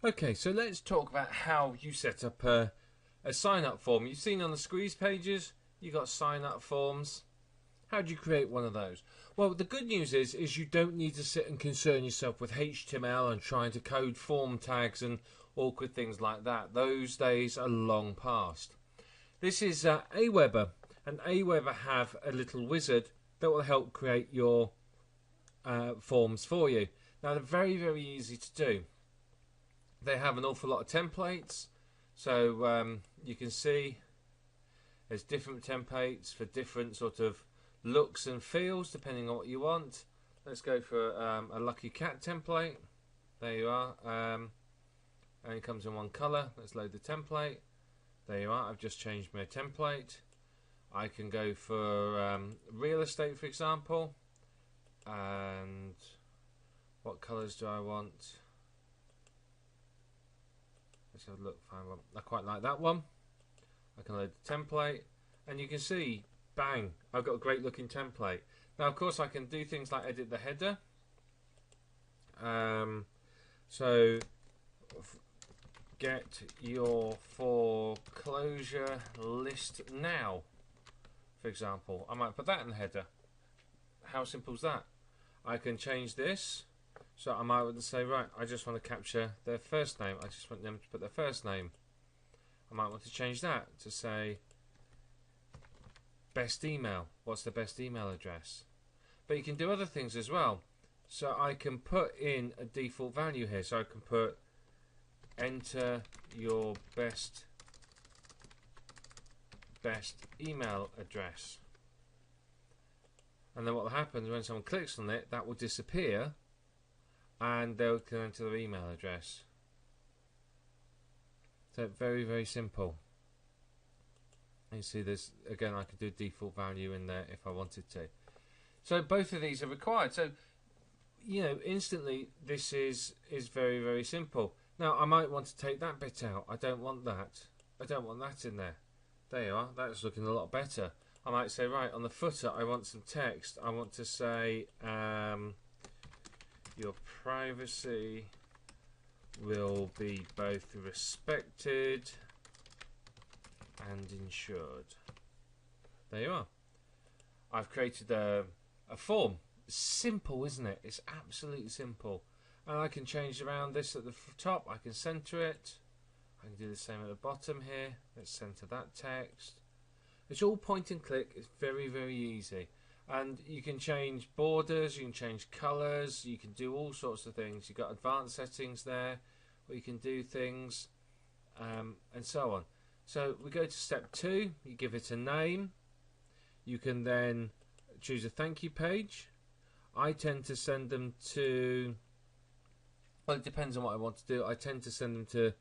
Okay, so let's talk about how you set up a sign-up form. You've seen on the squeeze pages, you've got sign-up forms. How do you create one of those? Well, the good news is you don't need to sit and concern yourself with HTML and trying to code form tags and awkward things like that. Those days are long past. This is Aweber, and Aweber have a little wizard that will help create your forms for you. Now, they're very, very easy to do. They have an awful lot of templates, so you can see there's different templates for different sort of looks and feels depending on what you want. Let's go for a Lucky Cat template. There you are, and it comes in one colour. Let's load the template. There you are. I've just changed my template. I can go for real estate, for example, and what colours do I want? Let's have a look. Find one. I quite like that one. I can load the template, and you can see, bang, I've got a great looking template. Now, of course, I can do things like edit the header. So get your foreclosure list now, for example. I might put that in the header. How simple is that? I can change this. So I might want to say, right, I just want to capture their first name. I just want them to put their first name. I might want to change that to say best email. What's the best email address? But you can do other things as well. So I can put in a default value here. So I can put enter your best email address. And then what will happen is when someone clicks on it, that will disappear and they'll can enter their email address. So very, very simple. You see this again, I could do default value in there if I wanted to. So both of these are required. So you know, instantly this is very, very simple. Now I might want to take that bit out. I don't want that. I don't want that in there. There you are. That's looking a lot better. I might say, right, on the footer I want some text. I want to say your privacy will be both respected and ensured. There you are. I've created a form. Simple, isn't it? It's absolutely simple. And I can change around this at the top. I can center it. I can do the same at the bottom here. Let's center that text. It's all point and click. It's very, very easy. And you can change borders, you can change colours, you can do all sorts of things. You've got advanced settings there where you can do things and so on. So we go to step 2, you give it a name. You can then choose a thank you page. I tend to send them to, well, it depends on what I want to do. I tend to send them to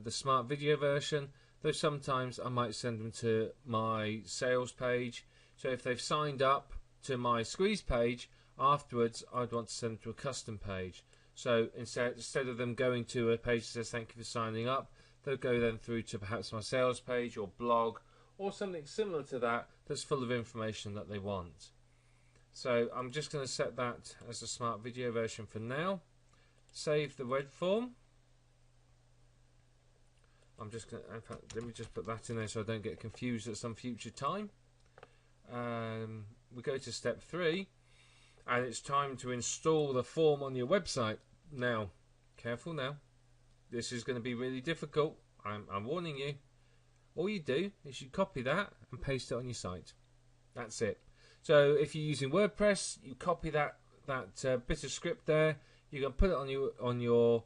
the smart video version, though sometimes I might send them to my sales page. So if they've signed up to my squeeze page, afterwards I'd want to send them to a custom page. So instead of them going to a page that says thank you for signing up, they'll go then through to perhaps my sales page or blog or something similar to that that's full of information that they want. So I'm just going to set that as a smart video version for now. Save the web form. I'm just going to, in fact, let me just put that in there so I don't get confused at some future time. We go to step 3 and it's time to install the form on your website. Now, careful now. This is going to be really difficult. I'm warning you. All you do is you copy that and paste it on your site. That's it. So if you're using WordPress, you copy that bit of script there. You can put it on your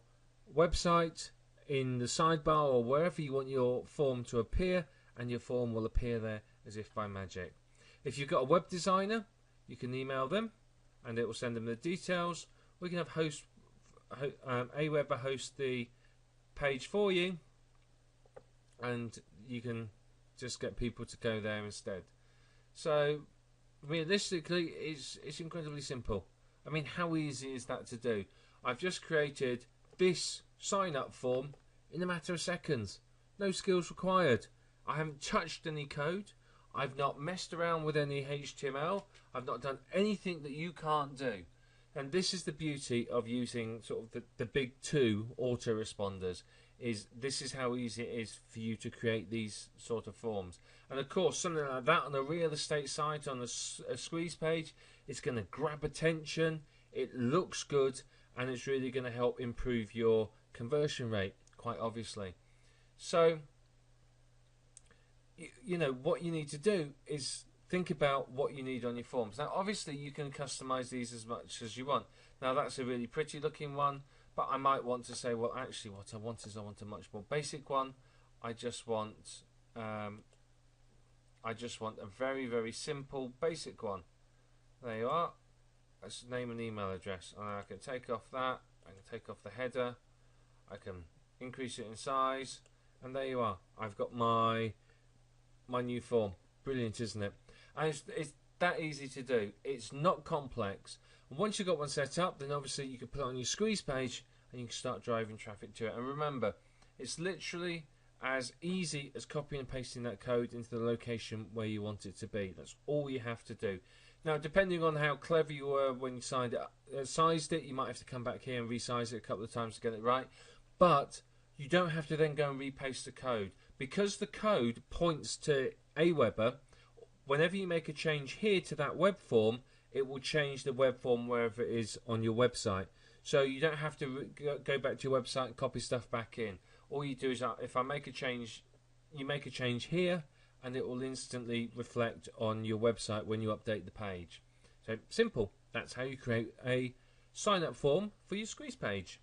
website in the sidebar or wherever you want your form to appear, and your form will appear there as if by magic. If you've got a web designer, you can email them and it will send them the details. We can have Aweber host the page for you, and you can just get people to go there instead. So realistically, it's incredibly simple. I mean, how easy is that to do? I've just created this sign up form in a matter of seconds. No skills required. I haven't touched any code. I've not messed around with any HTML. I've not done anything that you can't do. And this is the beauty of using sort of the big two autoresponders. This is how easy it is for you to create these sort of forms. And of course, something like that on a real estate site, on a squeeze page, it's going to grab attention, it looks good, and it's really going to help improve your conversion rate, quite obviously. So, you know, what you need to do is think about what you need on your forms. Now, obviously, you can customize these as much as you want. Now, that's a really pretty looking one, but I might want to say, well, actually, what I want is I want a much more basic one. I just want a very, very simple, basic one. There you are. That's name and email address. And I can take off that. I can take off the header. I can increase it in size. And there you are. I've got my new form. Brilliant, isn't it? And it's that easy to do. It's not complex. And once you've got one set up, then obviously you can put it on your squeeze page and you can start driving traffic to it. And remember, it's literally as easy as copying and pasting that code into the location where you want it to be. That's all you have to do. Now, depending on how clever you were when you sized it, you might have to come back here and resize it a couple of times to get it right. But you don't have to then go and repaste the code. Because the code points to Aweber, whenever you make a change here to that web form, it will change the web form wherever it is on your website. So you don't have to go back to your website and copy stuff back in. All you do is, if I make a change, you make a change here, and it will instantly reflect on your website when you update the page. So simple. That's how you create a sign-up form for your squeeze page.